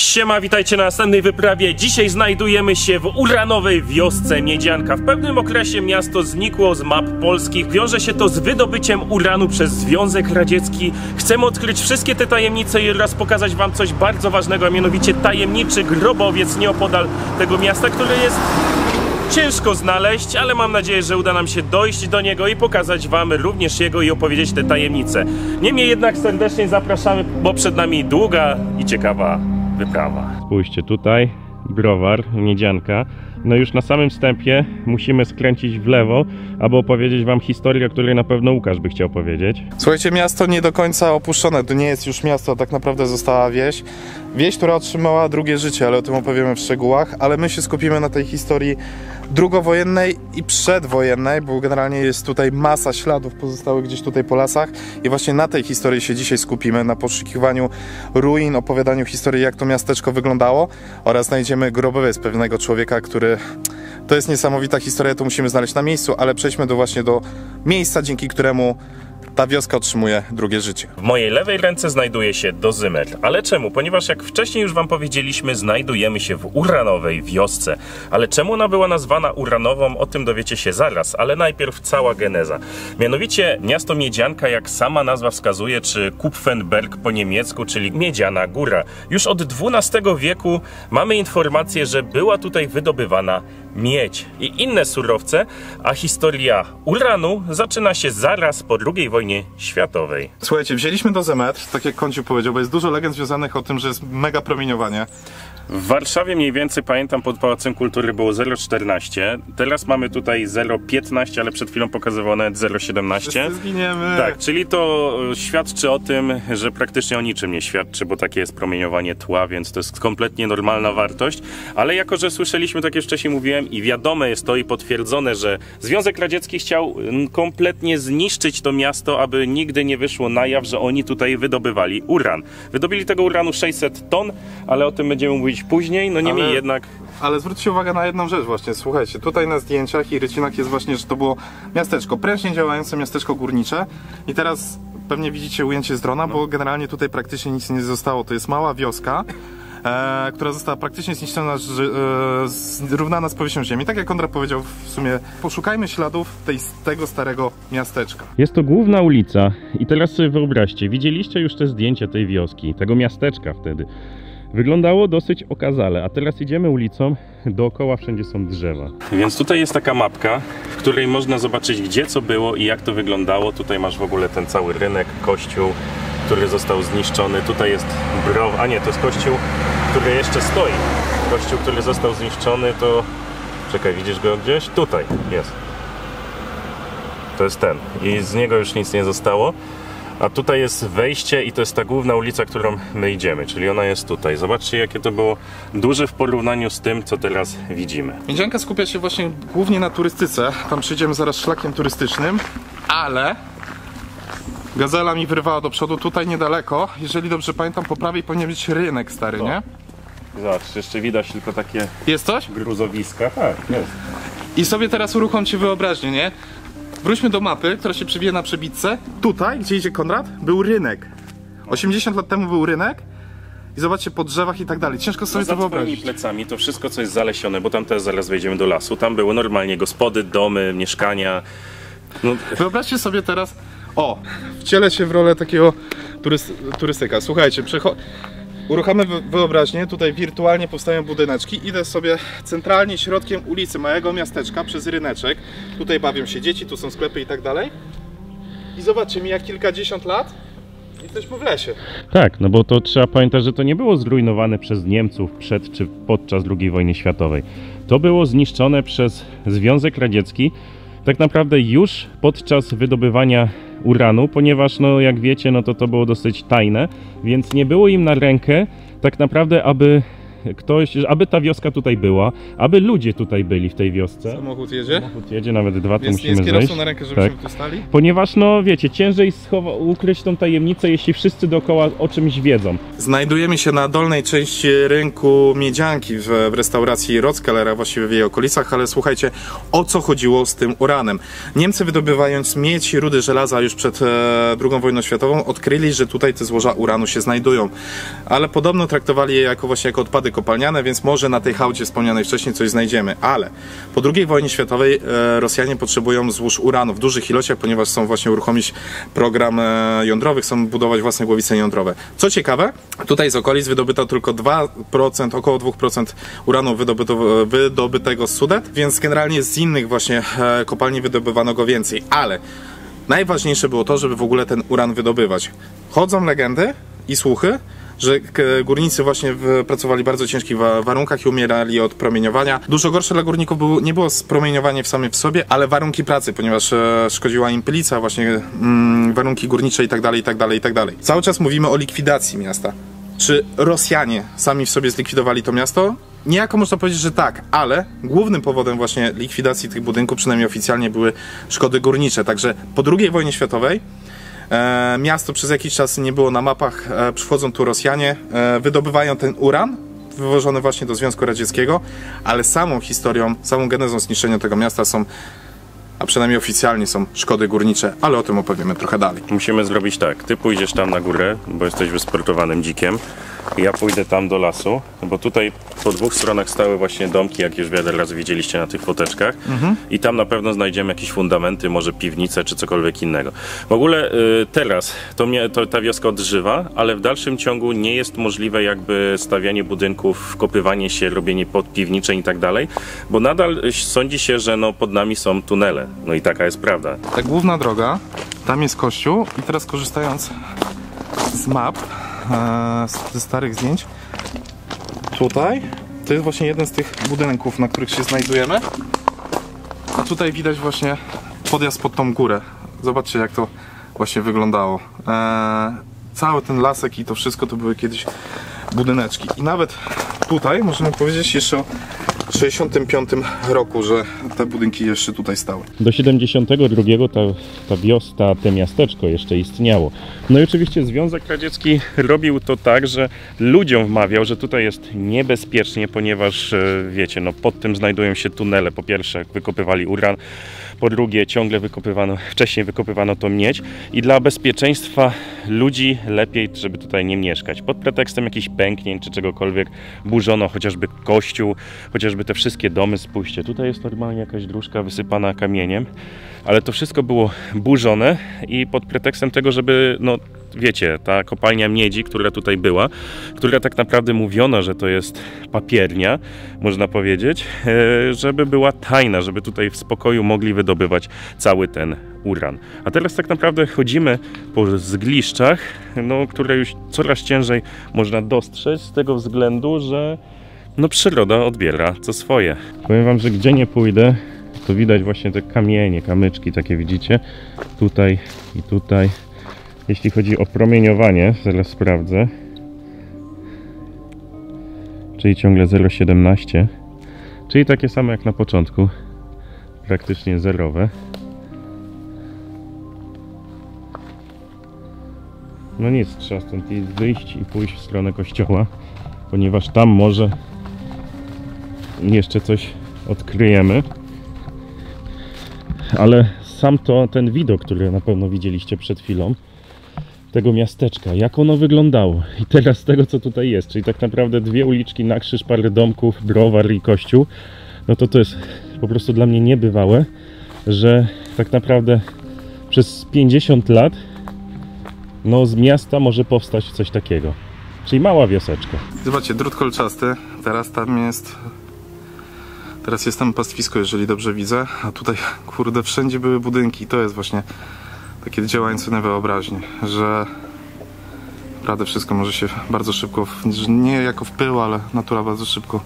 Siema, witajcie na następnej wyprawie. Dzisiaj znajdujemy się w uranowej wiosce Miedzianka. W pewnym okresie miasto znikło z map polskich. Wiąże się to z wydobyciem uranu przez Związek Radziecki. Chcemy odkryć wszystkie te tajemnice i oraz pokazać wam coś bardzo ważnego, a mianowicie tajemniczy grobowiec nieopodal tego miasta, który jest ciężko znaleźć, ale mam nadzieję, że uda nam się dojść do niego i pokazać wam również jego i opowiedzieć te tajemnice. Niemniej jednak serdecznie zapraszamy, bo przed nami długa i ciekawa wyprawa. Spójrzcie, tutaj browar, Miedzianka. No już na samym wstępie musimy skręcić w lewo, aby opowiedzieć wam historię, o której na pewno Łukasz by chciał powiedzieć. Słuchajcie, miasto nie do końca opuszczone, to nie jest już miasto, tak naprawdę została wieś. Wieś, która otrzymała drugie życie, ale o tym opowiemy w szczegółach, ale my się skupimy na tej historii drugowojennej i przedwojennej, bo generalnie jest tutaj masa śladów pozostałych gdzieś tutaj po lasach i właśnie na tej historii się dzisiaj skupimy, na poszukiwaniu ruin, opowiadaniu historii, jak to miasteczko wyglądało oraz znajdziemy grobowiec pewnego człowieka, który... To jest niesamowita historia, to musimy znaleźć na miejscu, ale przejdźmy właśnie do miejsca, dzięki któremu ta wioska otrzymuje drugie życie. W mojej lewej ręce znajduje się dozymetr. Ale czemu? Ponieważ jak wcześniej już wam powiedzieliśmy, znajdujemy się w uranowej wiosce. Ale czemu ona była nazwana uranową? O tym dowiecie się zaraz, ale najpierw cała geneza. Mianowicie miasto Miedzianka, jak sama nazwa wskazuje, czy Kupfenberg po niemiecku, czyli Miedziana Góra. Już od XII wieku mamy informację, że była tutaj wydobywana miedź i inne surowce, a historia uranu zaczyna się zaraz po II wojnie światowej. Słuchajcie, wzięliśmy dozymetr, tak jak Kądziu powiedział, bo jest dużo legend związanych o tym, że jest mega promieniowanie. W Warszawie mniej więcej, pamiętam, pod Pałacem Kultury było 0,14. Teraz mamy tutaj 0,15, ale przed chwilą pokazywało nawet 0,17. Wszyscy zginiemy. Tak, czyli to świadczy o tym, że praktycznie o niczym nie świadczy, bo takie jest promieniowanie tła, więc to jest kompletnie normalna wartość. Ale jako, że słyszeliśmy, tak jak wcześniej mówiłem, i wiadome jest to i potwierdzone, że Związek Radziecki chciał kompletnie zniszczyć to miasto, aby nigdy nie wyszło na jaw, że oni tutaj wydobywali uran. Wydobili tego uranu 600 ton, ale o tym będziemy mówić później, no niemniej jednak... Ale zwróćcie uwagę na jedną rzecz właśnie, słuchajcie, tutaj na zdjęciach i rycinach jest właśnie, że to było miasteczko, prężnie działające miasteczko górnicze i teraz pewnie widzicie ujęcie z drona, bo generalnie tutaj praktycznie nic nie zostało, to jest mała wioska, która została praktycznie zniszczona, zrównana z powierzchnią ziemi. Tak jak Konrad powiedział, w sumie poszukajmy śladów tego starego miasteczka. Jest to główna ulica i teraz sobie wyobraźcie, widzieliście już te zdjęcia tej wioski, tego miasteczka wtedy. Wyglądało dosyć okazale, a teraz idziemy ulicą, dookoła wszędzie są drzewa. Więc tutaj jest taka mapka, w której można zobaczyć, gdzie co było i jak to wyglądało. Tutaj masz w ogóle ten cały rynek, kościół, który został zniszczony. Tutaj jest a nie, to jest kościół, który jeszcze stoi. Kościół, który został zniszczony, to... Czekaj, widzisz go gdzieś? Tutaj jest. To jest ten. I z niego już nic nie zostało. A tutaj jest wejście i to jest ta główna ulica, którą my idziemy, czyli ona jest tutaj. Zobaczcie, jakie to było duże w porównaniu z tym, co teraz widzimy. Miedzianka skupia się właśnie głównie na turystyce. Tam przyjdziemy zaraz szlakiem turystycznym, ale gazela mi wyrwała do przodu tutaj niedaleko. Jeżeli dobrze pamiętam, po prawej powinien być rynek stary, nie? Zobacz, jeszcze widać tylko takie... Jest coś? Gruzowiska. Tak, jest. I sobie teraz uruchomcie wyobraźnię, nie? Wróćmy do mapy, która się przewija na przebitce. Tutaj, gdzie idzie Konrad, był rynek. 80 lat temu był rynek. I zobaczcie, po drzewach i tak dalej. Ciężko sobie to wyobrazić. Za plecami to wszystko, co jest zalesione, bo tam też zaraz wejdziemy do lasu. Tam były normalnie gospody, domy, mieszkania. No. Wyobraźcie sobie teraz... O, wcielę się w rolę takiego turystyka. Słuchajcie, uruchamiamy wyobraźnię, tutaj wirtualnie powstają budyneczki. Idę sobie centralnie środkiem ulicy małego miasteczka przez ryneczek. Tutaj bawią się dzieci, tu są sklepy i tak dalej. I zobaczcie, mija kilkadziesiąt lat i jesteśmy w lesie. Tak, no bo to trzeba pamiętać, że to nie było zrujnowane przez Niemców przed czy podczas II wojny światowej. To było zniszczone przez Związek Radziecki tak naprawdę już podczas wydobywania uranu, ponieważ no jak wiecie, no to było dosyć tajne, więc nie było im na rękę tak naprawdę, aby ktoś, aby ta wioska tutaj była, aby ludzie tutaj byli w tej wiosce. Samochód jedzie? Samochód jedzie, nawet dwa, tu Więc musimy jest zejść. kierowcą na rękę, żebyśmy tu stali? Ponieważ, no wiecie, ciężej ukryć tą tajemnicę, jeśli wszyscy dookoła o czymś wiedzą. Znajdujemy się na dolnej części rynku Miedzianki w restauracji Rockellera, właściwie w jej okolicach, ale słuchajcie, o co chodziło z tym uranem. Niemcy, wydobywając miedź i rudy żelaza już przed II wojną światową, odkryli, że tutaj te złoża uranu się znajdują. Ale podobno traktowali je jako właśnie jako odpady kopalniane, więc może na tej hałdzie wspomnianej wcześniej coś znajdziemy. Ale po II wojnie światowej Rosjanie potrzebują złóż uranu w dużych ilościach, ponieważ chcą właśnie uruchomić program jądrowy, chcą budować własne głowice jądrowe. Co ciekawe, tutaj z okolic wydobyto tylko 2%, około 2% uranu wydobytego z Sudet, więc generalnie z innych właśnie kopalni wydobywano go więcej. Ale najważniejsze było to, żeby w ogóle ten uran wydobywać. Chodzą legendy i słuchy, że górnicy właśnie pracowali w bardzo ciężkich warunkach i umierali od promieniowania. Dużo gorsze dla górników nie było promieniowanie same w sobie, ale warunki pracy, ponieważ szkodziła im pylica, właśnie warunki górnicze itd., itd., itd. Cały czas mówimy o likwidacji miasta. Czy Rosjanie sami w sobie zlikwidowali to miasto? Niejako można powiedzieć, że tak, ale głównym powodem właśnie likwidacji tych budynków, przynajmniej oficjalnie, były szkody górnicze. Także po II wojnie światowej miasto przez jakiś czas nie było na mapach, przychodzą tu Rosjanie, wydobywają ten uran wywożony właśnie do Związku Radzieckiego, ale samą historią, samą genezą zniszczenia tego miasta są, a przynajmniej oficjalnie są, szkody górnicze, ale o tym opowiemy trochę dalej. Musimy zrobić tak, ty pójdziesz tam na górę, bo jesteś wysportowanym dzikiem. Ja pójdę tam do lasu, bo tutaj po dwóch stronach stały właśnie domki, jak już wiele razy widzieliście na tych foteczkach. I tam na pewno znajdziemy jakieś fundamenty, może piwnice czy cokolwiek innego. W ogóle teraz ta wioska odżywa, ale w dalszym ciągu nie jest możliwe jakby stawianie budynków, wkopywanie się, robienie podpiwniczeń i tak dalej, bo nadal sądzi się, że no pod nami są tunele. No i taka jest prawda. Ta główna droga, tam jest kościół i teraz korzystając z map, ze starych zdjęć, tutaj to jest właśnie jeden z tych budynków, na których się znajdujemy, a tutaj widać właśnie podjazd pod tą górę. Zobaczcie, jak to właśnie wyglądało. Cały ten lasek i to wszystko to były kiedyś budyneczki i nawet tutaj możemy powiedzieć jeszcze o 65 roku, że te budynki jeszcze tutaj stały. Do 72 ta wioska, to miasteczko jeszcze istniało. No i oczywiście Związek Radziecki robił to tak, że ludziom wmawiał, że tutaj jest niebezpiecznie, ponieważ wiecie, no pod tym znajdują się tunele. Po pierwsze wykopywali uran, po drugie ciągle wcześniej wykopywano to miedź i dla bezpieczeństwa ludzi lepiej, żeby tutaj nie mieszkać. Pod pretekstem jakichś pęknięć czy czegokolwiek burzono chociażby kościół, chociażby te wszystkie domy. Spójrzcie, tutaj jest normalnie jakaś dróżka wysypana kamieniem, ale to wszystko było burzone i pod pretekstem tego, żeby, no wiecie, ta kopalnia miedzi, która tutaj była, która tak naprawdę mówiono, że to jest papiernia, można powiedzieć, żeby była tajna, żeby tutaj w spokoju mogli wydobywać cały ten uran. A teraz tak naprawdę chodzimy po zgliszczach, no, które już coraz ciężej można dostrzec z tego względu, że no przyroda odbiera co swoje. Powiem wam, że gdzie nie pójdę, to widać właśnie te kamienie, kamyczki takie widzicie, tutaj i tutaj. Jeśli chodzi o promieniowanie, zaraz sprawdzę, czyli ciągle 0,17, czyli takie same jak na początku, praktycznie zerowe. No nic, trzeba stąd wyjść i pójść w stronę kościoła, ponieważ tam może jeszcze coś odkryjemy. Ale sam ten widok, który na pewno widzieliście przed chwilą, tego miasteczka, jak ono wyglądało i teraz tego, co tutaj jest, czyli tak naprawdę dwie uliczki na krzyż, parę domków, browar i kościół, no to jest po prostu dla mnie niebywałe, że tak naprawdę przez 50 lat no z miasta może powstać coś takiego, czyli mała wioseczka. Zobaczcie, drut kolczasty, teraz tam jest, teraz jest tam pastwisko, jeżeli dobrze widzę, a tutaj, kurde, wszędzie były budynki i to jest właśnie takie działające na wyobraźnię, że naprawdę wszystko może się bardzo szybko, nie jako w pył, ale natura bardzo szybko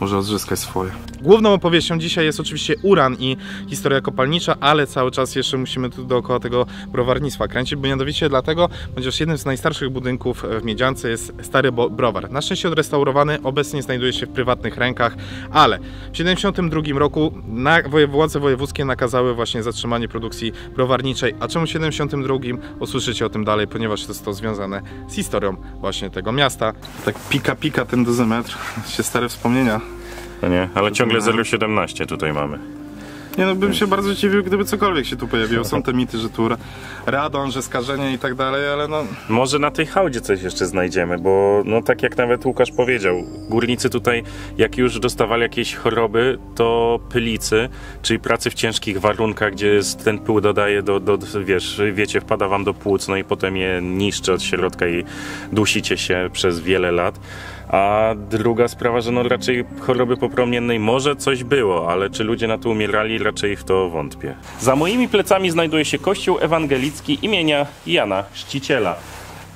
może odzyskać swoje. Główną opowieścią dzisiaj jest oczywiście uran i historia kopalnicza, ale cały czas jeszcze musimy tu dookoła tego browarnictwa kręcić, bo mianowicie dlatego, ponieważ jednym z najstarszych budynków w Miedziance jest stary browar. Na szczęście odrestaurowany, obecnie znajduje się w prywatnych rękach, ale w 1972 roku władze wojewódzkie nakazały właśnie zatrzymanie produkcji browarniczej. A czemu w 1972? Usłyszycie o tym dalej, ponieważ jest to związane z historią właśnie tego miasta. Tak pika ten dozymetr, się stare wspomnienia. No nie, ale ciągle 0,17 tutaj mamy. Nie no, bym się bardzo dziwił, gdyby cokolwiek się tu pojawiło. Są te mity, że tu radon, że skażenie i tak dalej, ale no... Może na tej hałdzie coś jeszcze znajdziemy, bo no tak jak nawet Łukasz powiedział, górnicy tutaj jak już dostawali jakieś choroby, to pylicy, czyli pracy w ciężkich warunkach, gdzie ten pył dodaje wiecie, wpada wam do płuc, no i potem je niszczy od środka i dusicie się przez wiele lat. A druga sprawa, że no raczej choroby popromiennej może coś było, ale czy ludzie na to umierali, raczej w to wątpię. Za moimi plecami znajduje się kościół ewangelicki imienia Jana Chrzciciela.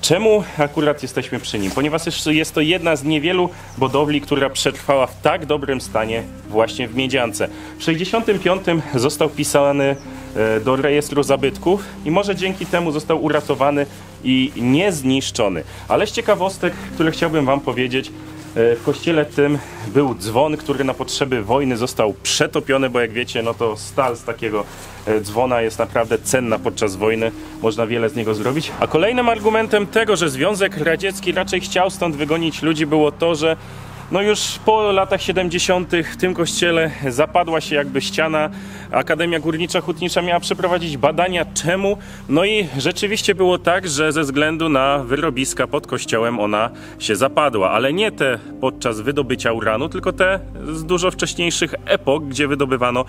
Czemu akurat jesteśmy przy nim? Ponieważ jest to jedna z niewielu budowli, która przetrwała w tak dobrym stanie właśnie w Miedziance. W 1965 został wpisany do rejestru zabytków i może dzięki temu został uratowany i niezniszczony. Ale z ciekawostek, które chciałbym wam powiedzieć, w kościele tym był dzwon, który na potrzeby wojny został przetopiony, bo jak wiecie, no to stal z takiego dzwona jest naprawdę cenna podczas wojny. Można wiele z niego zrobić. A kolejnym argumentem tego, że Związek Radziecki raczej chciał stąd wygonić ludzi, było to, że no już po latach 70. w tym kościele zapadła się jakby ściana. Akademia Górnicza-Hutnicza miała przeprowadzić badania czemu. No i rzeczywiście było tak, że ze względu na wyrobiska pod kościołem ona się zapadła. Ale nie te podczas wydobycia uranu, tylko te z dużo wcześniejszych epok, gdzie wydobywano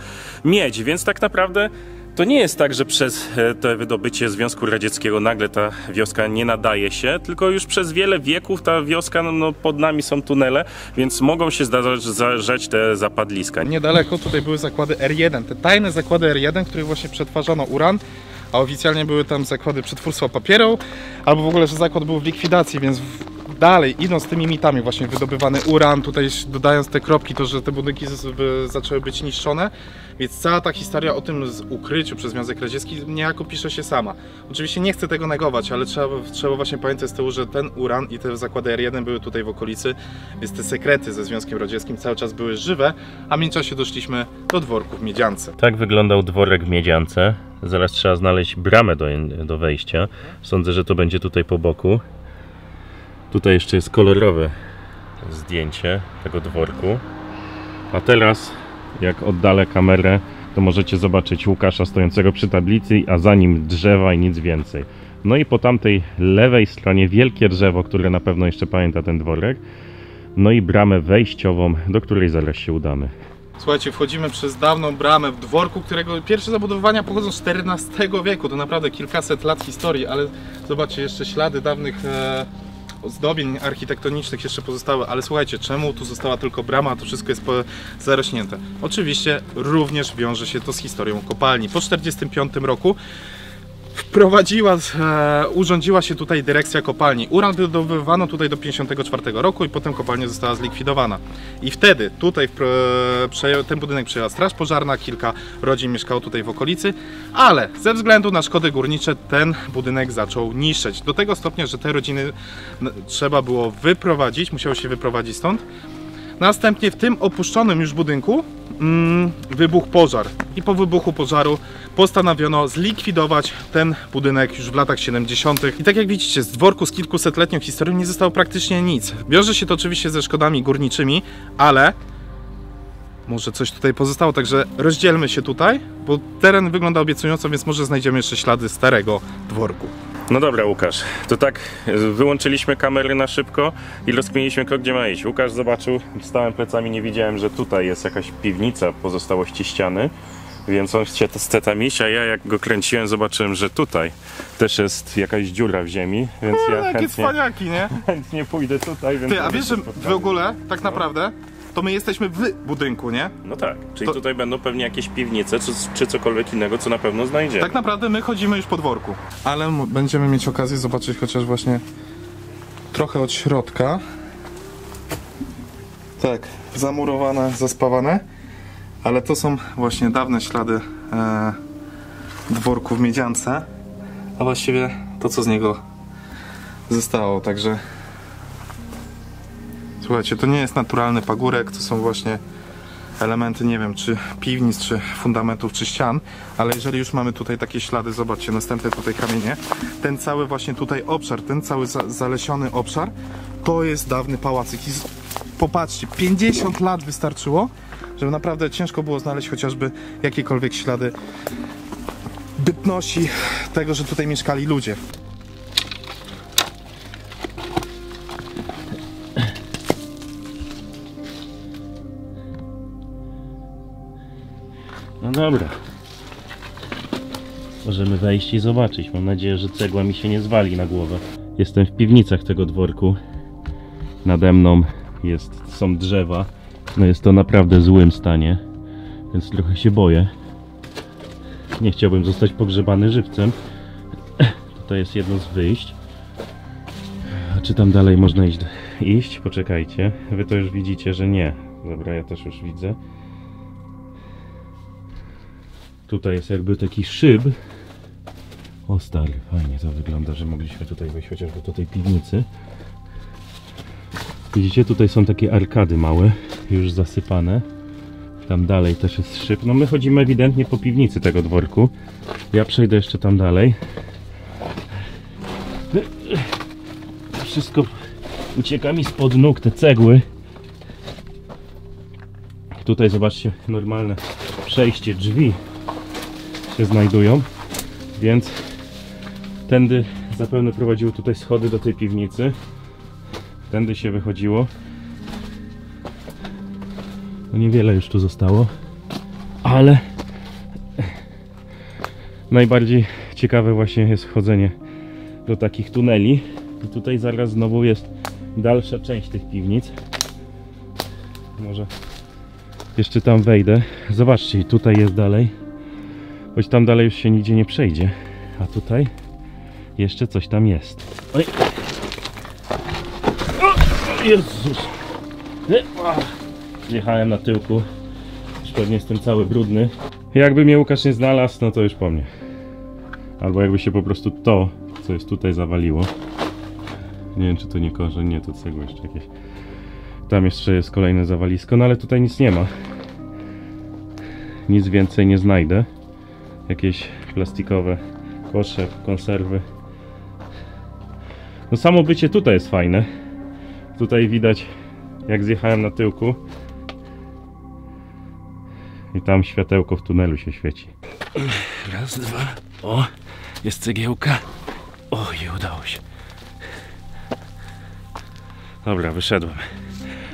miedź. Więc tak naprawdę to nie jest tak, że przez to wydobycie Związku Radzieckiego nagle ta wioska nie nadaje się, tylko już przez wiele wieków ta wioska, no pod nami są tunele, więc mogą się zdarzać te zapadliska. Niedaleko tutaj były zakłady R1, te tajne zakłady R1, w których właśnie przetwarzano uran, a oficjalnie były tam zakłady przetwórstwa papieru, albo w ogóle, że zakład był w likwidacji, więc dalej, idąc tymi mitami, właśnie wydobywany uran, tutaj dodając te kropki, to że te budynki zaczęły być niszczone, więc cała ta historia o tym ukryciu przez Związek Radziecki niejako pisze się sama. Oczywiście nie chcę tego negować, ale trzeba właśnie pamiętać z tyłu, że ten uran i te zakłady R1 były tutaj w okolicy, więc te sekrety ze Związkiem Radzieckim cały czas były żywe, a w międzyczasie doszliśmy do dworku w Miedziance. Tak wyglądał dworek w Miedziance. Zaraz trzeba znaleźć bramę do wejścia. Sądzę, że to będzie tutaj po boku. Tutaj jeszcze jest kolorowe zdjęcie tego dworku. A teraz, jak oddalę kamerę, to możecie zobaczyć Łukasza stojącego przy tablicy, a za nim drzewa i nic więcej. No i po tamtej lewej stronie wielkie drzewo, które na pewno jeszcze pamięta ten dworek. No i bramę wejściową, do której zaraz się udamy. Słuchajcie, wchodzimy przez dawną bramę w dworku, którego pierwsze zabudowania pochodzą z XIV wieku. To naprawdę kilkaset lat historii, ale zobaczcie, jeszcze ślady dawnych ozdobień architektonicznych jeszcze pozostały, ale słuchajcie, czemu tu została tylko brama, a to wszystko jest zarośnięte? Oczywiście również wiąże się to z historią kopalni. Po 1945 roku urządziła się tutaj dyrekcja kopalni. Uran wydobywano tutaj do 1954 roku i potem kopalnia została zlikwidowana. I wtedy tutaj ten budynek przejęła straż pożarna, kilka rodzin mieszkało tutaj w okolicy, ale ze względu na szkody górnicze ten budynek zaczął niszczeć. Do tego stopnia, że te rodziny trzeba było wyprowadzić, musiało się wyprowadzić stąd. Następnie w tym opuszczonym już budynku wybuchł pożar i po wybuchu pożaru postanowiono zlikwidować ten budynek już w latach 70. I tak jak widzicie, z dworku z kilkusetletnią historią nie zostało praktycznie nic. Wiąże się to oczywiście ze szkodami górniczymi, ale może coś tutaj pozostało, także rozdzielmy się tutaj, bo teren wygląda obiecująco, więc może znajdziemy jeszcze ślady starego dworku. No dobra, Łukasz, to tak wyłączyliśmy kamery na szybko i rozkminiliśmy, gdzie ma iść. Łukasz zobaczył, wstałem plecami, nie widziałem, że tutaj jest jakaś piwnica pozostałości ściany, więc on chce tam iść, a ja jak go kręciłem, zobaczyłem, że tutaj też jest jakaś dziura w ziemi, więc ja chętnie pójdę tutaj. Więc a wiesz, że w ogóle, tak naprawdę, to my jesteśmy w budynku, nie? No tak, czyli tutaj będą pewnie jakieś piwnice, czy cokolwiek innego, co na pewno znajdziemy. Tak naprawdę my chodzimy już po dworku. Ale będziemy mieć okazję zobaczyć chociaż właśnie trochę od środka. Tak, zamurowane, zaspawane, ale to są właśnie dawne ślady dworku w Miedziance, a właściwie to, co z niego zostało, także słuchajcie, to nie jest naturalny pagórek, to są właśnie elementy, nie wiem, czy piwnic, czy fundamentów, czy ścian, ale jeżeli już mamy tutaj takie ślady, zobaczcie, następne tutaj kamienie, ten cały właśnie tutaj obszar, ten cały zalesiony obszar, to jest dawny pałacyk i popatrzcie, 50 lat wystarczyło, żeby naprawdę ciężko było znaleźć chociażby jakiekolwiek ślady bytności tego, że tutaj mieszkali ludzie. No dobra. Możemy wejść i zobaczyć. Mam nadzieję, że cegła mi się nie zwali na głowę. Jestem w piwnicach tego dworku. Nade mną są drzewa. No jest to naprawdę w złym stanie, więc trochę się boję. Nie chciałbym zostać pogrzebany żywcem. Tutaj jest jedno z wyjść. A czy tam dalej można iść? Poczekajcie. Wy to już widzicie, że nie. Dobra, ja też już widzę. Tutaj jest jakby taki szyb. O stary, fajnie to wygląda, że mogliśmy tutaj wejść chociażby do tej piwnicy. Widzicie, tutaj są takie arkady małe, już zasypane. Tam dalej też jest szyb. No my chodzimy ewidentnie po piwnicy tego dworku. Ja przejdę jeszcze tam dalej. Wszystko ucieka mi spod nóg, te cegły. Tutaj zobaczcie, normalne przejście, drzwi się znajdują, więc tędy zapewne prowadziły tutaj schody do tej piwnicy. Tędy się wychodziło. No niewiele już tu zostało, ale najbardziej ciekawe właśnie jest wchodzenie do takich tuneli. I tutaj zaraz znowu jest dalsza część tych piwnic. Może jeszcze tam wejdę. Zobaczcie, tutaj jest dalej. Choć tam dalej już się nigdzie nie przejdzie. A tutaj jeszcze coś tam jest. Oj. O Jezus! Zjechałem na tyłku. Już pewnie jestem cały brudny. Jakby mnie Łukasz nie znalazł, no to już po mnie. Albo jakby się po prostu to, co jest tutaj, zawaliło. Nie wiem, czy to nie korzeń, nie, to cegły jeszcze jakieś. Tam jeszcze jest kolejne zawalisko, no ale tutaj nic nie ma. Nic więcej nie znajdę. Jakieś plastikowe kosze, konserwy. No samo bycie tutaj jest fajne. Tutaj widać, jak zjechałem na tyłku. I tam światełko w tunelu się świeci. Raz, dwa. O, jest cegiełka. Oj, udało się. Dobra, wyszedłem.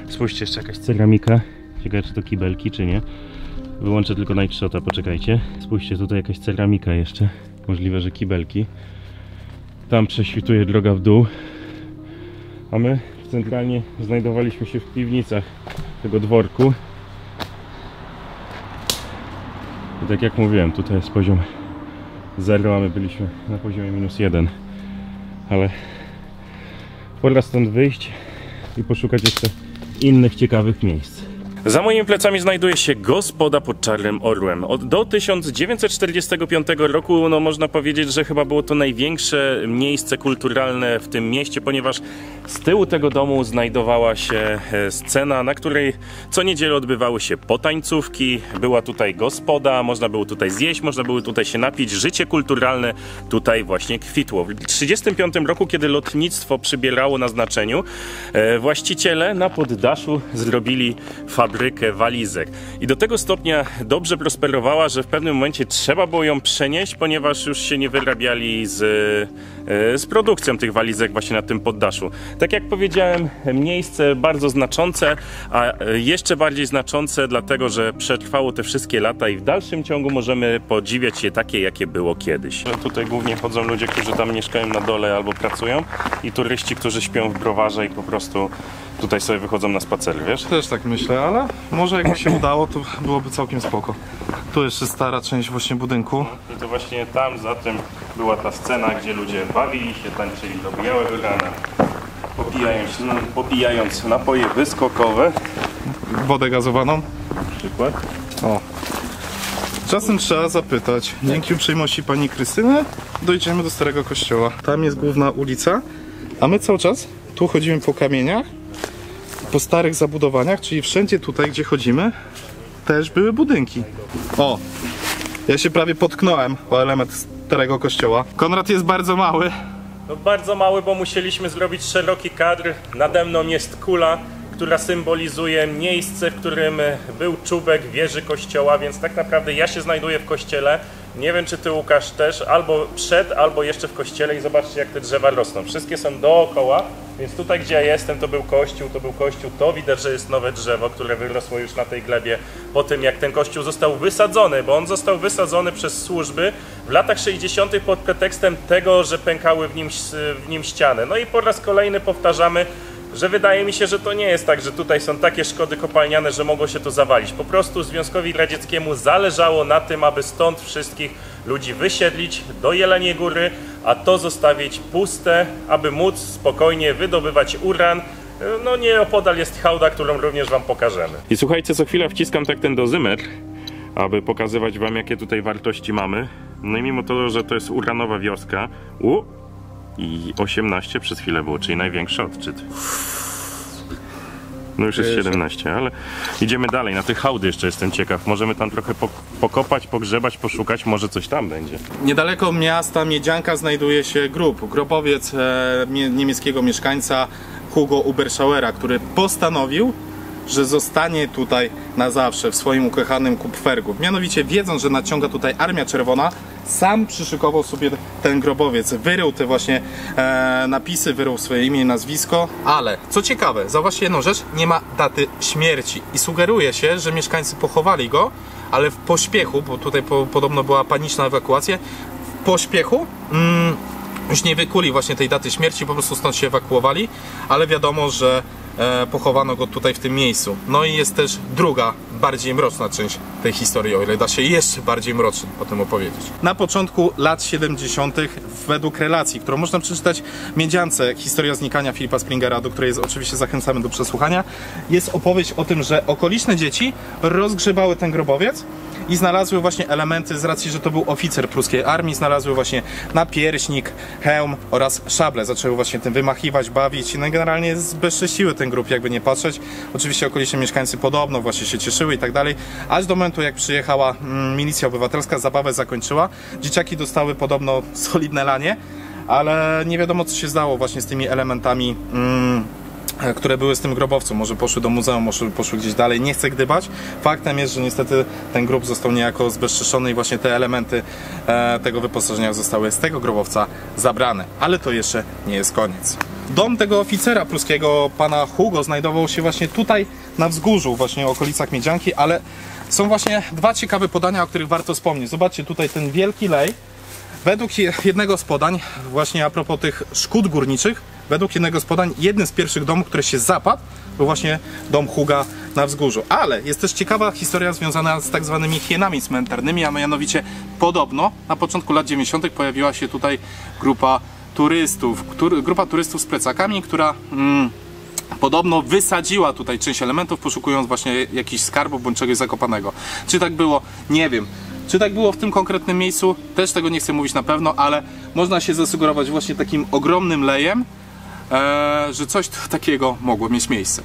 Spójrzcie, jeszcze jakaś ceramika. Ciekawe, czy to kibelki, czy nie. Wyłączę tylko night shota, poczekajcie. Spójrzcie, tutaj jakaś ceramika jeszcze. Możliwe, że kibelki. Tam prześwituje droga w dół. A my centralnie znajdowaliśmy się w piwnicach tego dworku. I tak jak mówiłem, tutaj jest poziom 0, a my byliśmy na poziomie -1. Ale pora stąd wyjść i poszukać jeszcze innych ciekawych miejsc. Za moimi plecami znajduje się gospoda pod Czarnym Orłem. Do 1945 roku, no można powiedzieć, że chyba było to największe miejsce kulturalne w tym mieście, ponieważ z tyłu tego domu znajdowała się scena, na której co niedzielę odbywały się potańcówki, była tutaj gospoda, można było tutaj zjeść, można było tutaj się napić, życie kulturalne tutaj właśnie kwitło. W 1935 roku, kiedy lotnictwo przybierało na znaczeniu, właściciele na poddaszu zrobili fabrykę walizek. I do tego stopnia dobrze prosperowała, że w pewnym momencie trzeba było ją przenieść, ponieważ już się nie wyrabiali z produkcją tych walizek właśnie na tym poddaszu. Tak jak powiedziałem, miejsce bardzo znaczące, a jeszcze bardziej znaczące dlatego, że przetrwało te wszystkie lata i w dalszym ciągu możemy podziwiać je takie, jakie było kiedyś. Tutaj głównie chodzą ludzie, którzy tam mieszkają na dole albo pracują, i turyści, którzy śpią w browarze i po prostu tutaj sobie wychodzą na spacery, wiesz? Też tak myślę, ale może jakby się udało, to byłoby całkiem spoko. Tu jeszcze stara część właśnie budynku. To właśnie tam za tym była ta scena, gdzie ludzie bawili się, tańczyli do białego rana, popijając napoje wyskokowe. wodę gazowaną. Na przykład. O. Czasem trzeba zapytać. Dzięki uprzejmości pani Krystyny dojdziemy do Starego Kościoła. Tam jest główna ulica, a my cały czas tu chodzimy po kamieniach, po starych zabudowaniach, czyli wszędzie tutaj, gdzie chodzimy, też były budynki. O! Ja się prawie potknąłem o element Starego Kościoła. Konrad jest bardzo mały. No bardzo mały, bo musieliśmy zrobić szeroki kadr. Nade mną jest kula, która symbolizuje miejsce, w którym był czubek wieży kościoła, więc tak naprawdę ja się znajduję w kościele. Nie wiem, czy ty, Łukasz, też, albo przed, albo jeszcze w kościele i zobaczcie, jak te drzewa rosną. Wszystkie są dookoła, więc tutaj, gdzie ja jestem, to był kościół, to widać, że jest nowe drzewo, które wyrosło już na tej glebie po tym, jak ten kościół został wysadzony, bo on został wysadzony przez służby w latach 60. pod pretekstem tego, że pękały w nim ściany. No i po raz kolejny powtarzamy, że wydaje mi się, że to nie jest tak, że tutaj są takie szkody kopalniane, że mogło się to zawalić. Po prostu Związkowi Radzieckiemu zależało na tym, aby stąd wszystkich ludzi wysiedlić do Jeleniej Góry, a to zostawić puste, aby móc spokojnie wydobywać uran. No nieopodal jest hałda, którą również wam pokażemy. I słuchajcie, co chwilę wciskam tak ten dozymetr, aby pokazywać wam, jakie tutaj wartości mamy. No i mimo to, że to jest uranowa wioska, i 18 przez chwilę było, czyli największy odczyt. No już jest 17, ale idziemy dalej. Na tych hałdy jeszcze jestem ciekaw. Możemy tam trochę pokopać, pogrzebać, poszukać, może coś tam będzie. Niedaleko miasta Miedzianka znajduje się grobowiec niemieckiego mieszkańca Hugo Uberschauera, który postanowił, że zostanie tutaj na zawsze w swoim ukochanym Kupfergu. Mianowicie wiedząc, że nadciąga tutaj Armia Czerwona, sam przyszykował sobie ten grobowiec, wyrył te właśnie napisy, wyrył swoje imię i nazwisko, ale co ciekawe, zauważcie jedną rzecz, nie ma daty śmierci i sugeruje się, że mieszkańcy pochowali go, ale w pośpiechu, bo tutaj podobno była paniczna ewakuacja, w pośpiechu już nie wykuli właśnie tej daty śmierci, po prostu stąd się ewakuowali, ale wiadomo, że pochowano go tutaj w tym miejscu. No i jest też druga, bardziej mroczna część tej historii, o ile da się jeszcze bardziej mrocznie o tym opowiedzieć. Na początku lat 70. według relacji, którą można przeczytać w Miedziance, historia znikania Filipa Springera, do której oczywiście zachęcamy do przesłuchania, jest opowieść o tym, że okoliczne dzieci rozgrzebały ten grobowiec i znalazły właśnie elementy, z racji, że to był oficer pruskiej armii, znalazły właśnie napierśnik, hełm oraz szable. Zaczęły właśnie tym wymachiwać, bawić, no i generalnie zbezcześciły ten grób, jakby nie patrzeć. Oczywiście okoliczni mieszkańcy podobno właśnie się cieszyły i tak dalej, aż do momentu, jak przyjechała milicja obywatelska, zabawę zakończyła. Dzieciaki dostały podobno solidne lanie, ale nie wiadomo, co się zdało właśnie z tymi elementami, które były z tym grobowcem. Może poszły do muzeum, może poszły gdzieś dalej, nie chcę gdybać. Faktem jest, że niestety ten grób został niejako zbezczeszczony i właśnie te elementy tego wyposażenia zostały z tego grobowca zabrane. Ale to jeszcze nie jest koniec. Dom tego oficera pruskiego, pana Hugo, znajdował się właśnie tutaj na wzgórzu, właśnie w okolicach Miedzianki, ale są właśnie dwa ciekawe podania, o których warto wspomnieć. Zobaczcie tutaj ten wielki lej. Według jednego z podań, właśnie a propos tych szkód górniczych, według jednego z podań, jednym z pierwszych domów, który się zapadł, był właśnie dom Huga na wzgórzu. Ale jest też ciekawa historia związana z tak zwanymi hienami cmentarnymi, a mianowicie podobno na początku lat 90. pojawiła się tutaj grupa turystów z plecakami, która podobno wysadziła tutaj część elementów, poszukując właśnie jakichś skarbów bądź czegoś zakopanego. Czy tak było? Nie wiem. Czy tak było w tym konkretnym miejscu? Też tego nie chcę mówić na pewno, ale można się zasugerować właśnie takim ogromnym lejem, że coś takiego mogło mieć miejsce.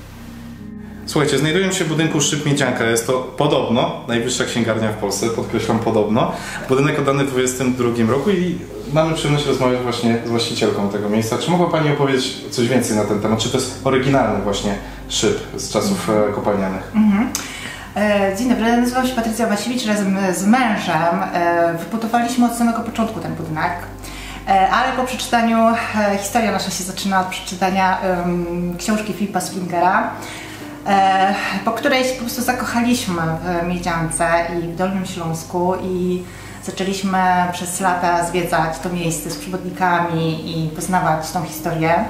Słuchajcie, znajdujemy się w budynku Szyb Miedzianka. Jest to podobno najwyższa księgarnia w Polsce, podkreślam podobno. Budynek oddany w 2022 roku i mamy przyjemność rozmawiać właśnie z właścicielką tego miejsca. Czy mogła Pani opowiedzieć coś więcej na ten temat? Czy to jest oryginalny właśnie szyb z czasów kopalnianych? Dzień dobry, nazywam się Patrycja Wasiewicz. Razem z mężem wybudowaliśmy od samego początku ten budynek, ale po przeczytaniu, historia nasza się zaczyna od przeczytania książki Filipa Springera, po której się po prostu zakochaliśmy w Miedziance i w Dolnym Śląsku i zaczęliśmy przez lata zwiedzać to miejsce z przewodnikami i poznawać tą historię.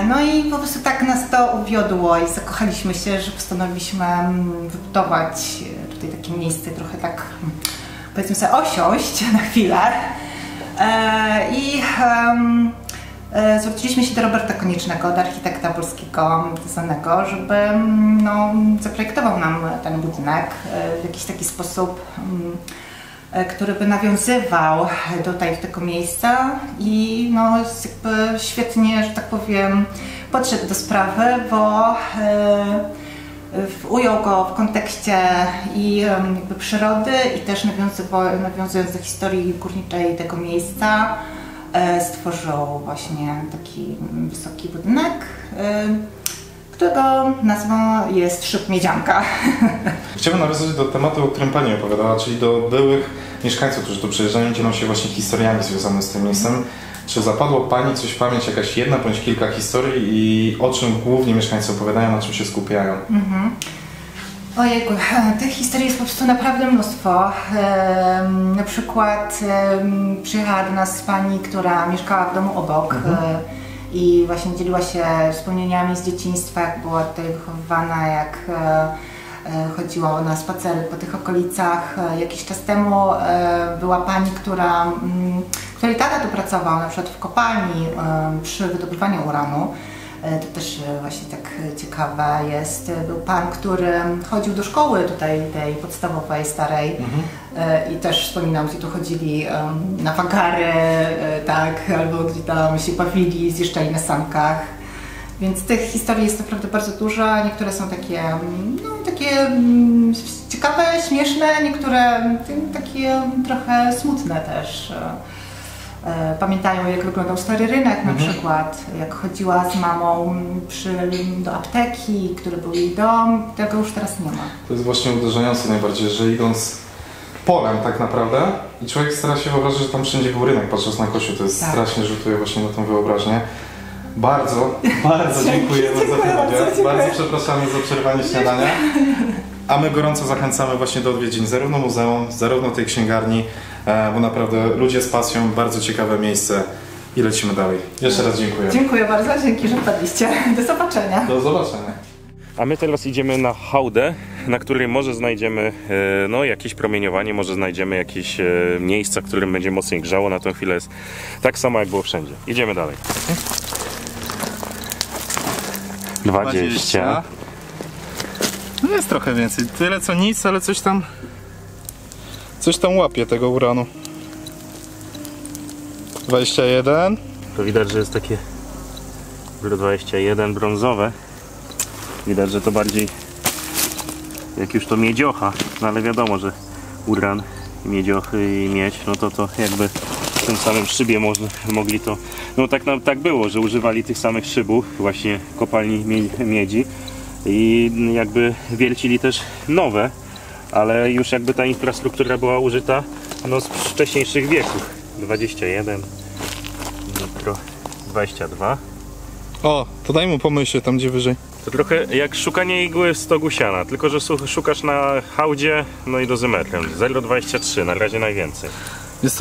No i po prostu tak nas to uwiodło i zakochaliśmy się, że postanowiliśmy wybudować tutaj takie miejsce, trochę tak, powiedzmy sobie, osiąść na chwilę. zwróciliśmy się do Roberta Koniecznego, do architekta polskiego znanego, żeby zaprojektował nam ten budynek w jakiś taki sposób, który by nawiązywał do tego miejsca i jakby świetnie, że tak powiem, podszedł do sprawy, bo ujął go w kontekście i jakby przyrody i też nawiązując do historii górniczej tego miejsca, stworzył właśnie taki wysoki budynek, którego nazwą jest Szyb Miedzianka. Chciałbym nawiązać do tematu, o którym Pani opowiadała, czyli do byłych mieszkańców, którzy tu przyjeżdżają i dzielą się właśnie historiami związanymi z tym miejscem. Czy zapadło Pani coś w pamięć, jakaś jedna bądź kilka historii i o czym głównie mieszkańcy opowiadają, na czym się skupiają? Ojejku, tych historii jest po prostu naprawdę mnóstwo. Na przykład przyjechała do nas pani, która mieszkała w domu obok i właśnie dzieliła się wspomnieniami z dzieciństwa, jak była tutaj wychowywana, jak chodziła na spacery po tych okolicach. Jakiś czas temu była pani, której tata tu pracował, na przykład w kopalni przy wydobywaniu uranu. To też właśnie tak ciekawe jest. Był pan, który chodził do szkoły tutaj, tej podstawowej, starej i też wspominał, gdzie tu chodzili na wagary, tak, albo gdzie tam się bawili, zjeżdżali na sankach. Więc tych historii jest naprawdę bardzo dużo. Niektóre są takie, ciekawe, śmieszne, niektóre takie trochę smutne też. Pamiętają, jak wyglądał stary rynek na przykład, jak chodziła z mamą do apteki, który był jej dom, tego już teraz nie ma. To jest właśnie uderzające najbardziej, że idąc polem tak naprawdę i człowiek stara się wyobrazić, że tam wszędzie był rynek, patrząc na kościół, to jest strasznie rzutuje właśnie na tą wyobraźnię. Bardzo dziękujemy za ten wywiad, bardzo przepraszamy za przerwanie śniadania. A my gorąco zachęcamy właśnie do odwiedzin zarówno muzeum, zarówno tej księgarni, bo naprawdę ludzie z pasją, bardzo ciekawe miejsce i lecimy dalej. Jeszcze raz dziękuję. Dziękuję bardzo, dzięki, że wpadliście. Do zobaczenia. Do zobaczenia. A my teraz idziemy na hałdę, na której może znajdziemy jakieś promieniowanie, może znajdziemy jakieś miejsca, w którym będzie mocniej grzało. Na tę chwilę jest tak samo, jak było wszędzie. Idziemy dalej. 20. No jest trochę więcej, tyle co nic, ale coś tam łapie tego uranu. 21. To widać, że jest takie 21 brązowe. Widać, że to bardziej jak już to miedziocha, no ale wiadomo, że uran, miedziochy i miedź, no to jakby w tym samym szybie mogli to, no tak było, że używali tych samych szybów właśnie kopalni miedzi i jakby wiercili też nowe, ale już jakby ta infrastruktura była użyta z wcześniejszych wieków. 21, mikro 22. O, to daj mu pomyśl tam gdzie wyżej. To trochę jak szukanie igły w stogu siana, tylko że szukasz na hałdzie, no i dozymetrem. 0,23, na razie najwięcej. Jest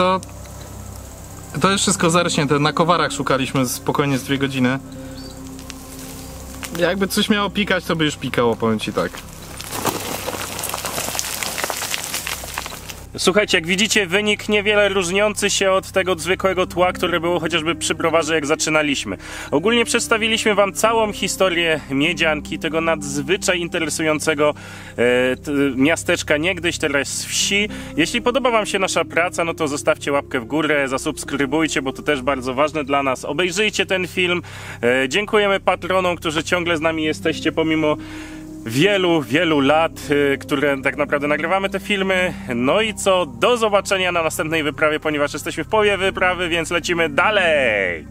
to jest wszystko zarośnięte. Na kowarach szukaliśmy spokojnie z 2 godziny. Jakby coś miało pikać, to by już pikało, powiem ci tak. Słuchajcie, jak widzicie, wynik niewiele różniący się od tego zwykłego tła, które było chociażby przy browarze, jak zaczynaliśmy. Ogólnie przedstawiliśmy wam całą historię Miedzianki, tego nadzwyczaj interesującego miasteczka niegdyś, teraz wsi. Jeśli podoba wam się nasza praca, no to zostawcie łapkę w górę, zasubskrybujcie, bo to też bardzo ważne dla nas. Obejrzyjcie ten film. Dziękujemy patronom, którzy ciągle z nami jesteście, pomimo wielu lat, które tak naprawdę nagrywamy te filmy. No i co? Do zobaczenia na następnej wyprawie, ponieważ jesteśmy w połowie wyprawy, więc lecimy dalej!